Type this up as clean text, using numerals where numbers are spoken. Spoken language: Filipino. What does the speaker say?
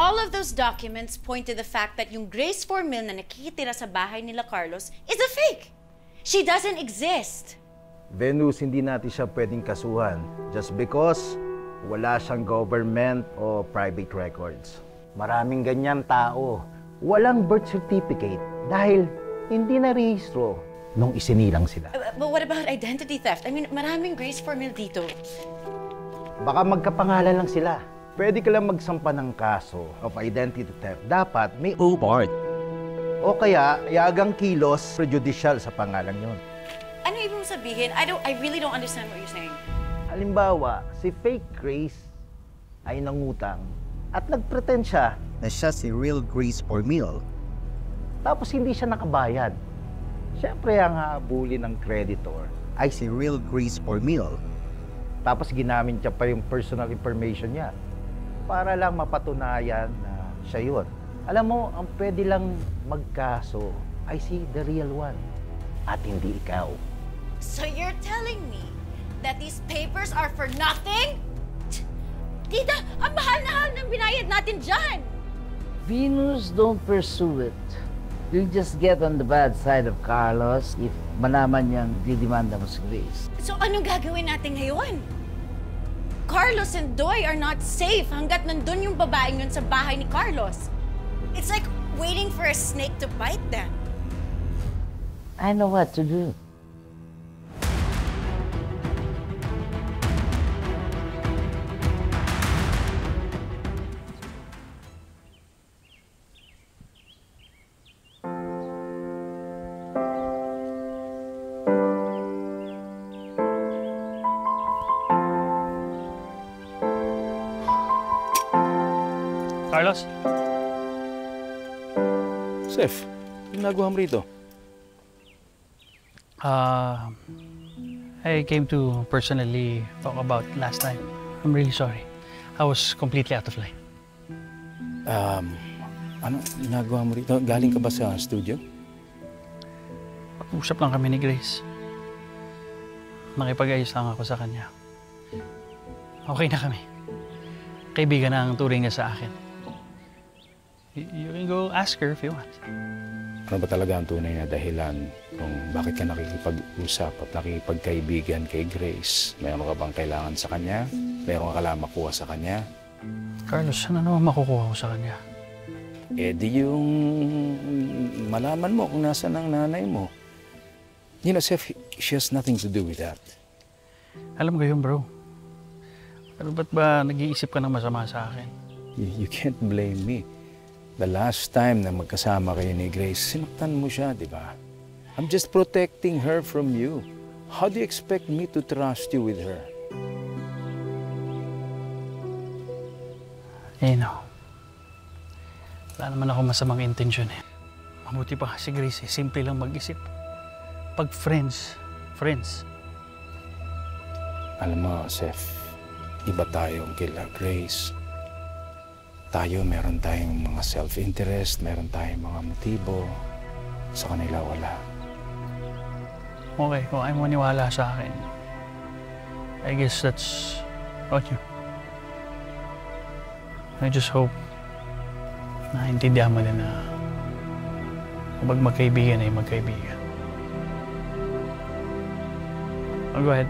all of those documents point to the fact that yung Grace Formil na nakikitira sa bahay nila Carlos is a fake. She doesn't exist. Venus, hindi natin siya pwedeng kasuhan just because wala siyang government o private records. Maraming ganyan tao. Walang birth certificate dahil hindi na-rehistro nung isinilang sila. But what about identity theft? I mean, maraming Grace Formil dito. Baka magkapangalan lang sila. Pwede ka lang magsampa ng kaso of identity theft. Dapat may Hobart. o kaya yagang kilos prejudicial sa pangalan yon. Ano ibig sabihin? I really don't understand what you're saying. Halimbawa, si fake Grace ay nangutang at nagpretend siya Na siya si real Grace Formil. tapos hindi siya nakabayad. Siyempre, ang habulin ng creditor Ay si real Grace Formil. tapos ginamit niya pa yung personal information niya para lang mapatunayan na siya yun. Alam mo, ang pwede lang magkaso ay si the real one at hindi ikaw. So you're telling me that these papers are for nothing? Tita, ang mahal ng binayad natin dyan! Venus, don't pursue it. You'll just get on the bad side of Carlos if malaman niyang didimanda mo si Grace. So anong gagawin natin ngayon? Carlos and Doy are not safe hanggat nandun yung babaeng yun sa bahay ni Carlos. It's like waiting for a snake to bite them. I know what to do. Carlos? Seth, yung nagawa mo rito? I came to personally talk about last night. I'm really sorry. I was completely out of line. Ano nagawa mo rito? Galing ka ba sa studio? Pag-usap lang kami ni Grace. Nakipag-ayos lang ako sa kanya. Okay na kami. Kaibigan na ang turing niya sa akin. You can go ask her if you want. Ano ba talaga ang tunay na dahilan kung bakit ka nakikipag-usap at nakikipagkaibigan kay Grace? Mayroon ka bang kailangan sa kanya? Mayroon ka lang makuha sa kanya? Carlos, ano naman makukuha ko sa kanya? Eh di yung malaman mo kung nasaan ang nanay mo. You know, Seth, she has nothing to do with that. Alam ko yun, bro. Pero ba't ba nag-iisip ka ng masama sa akin? You can't blame me. The last time na magkasama kayo ni Grace, sinaktan mo siya, di ba? I'm just protecting her from you. How do you expect me to trust you with her? Eh, no. Wala naman ako masamang intensyon eh. Mabuti pa si Grace eh. Simple lang mag-isip. Pag friends. Alam mo, Seth, iba tayong kila Grace. Tayo, meron tayong mga self-interest, meron tayong mga motibo. Sa kanila, wala. Okay, kung ayaw mo maniwala sa akin, I guess that's on you. I just hope na intindihan mo din na kapag magkaibigan ay magkaibigan. Oh, go ahead.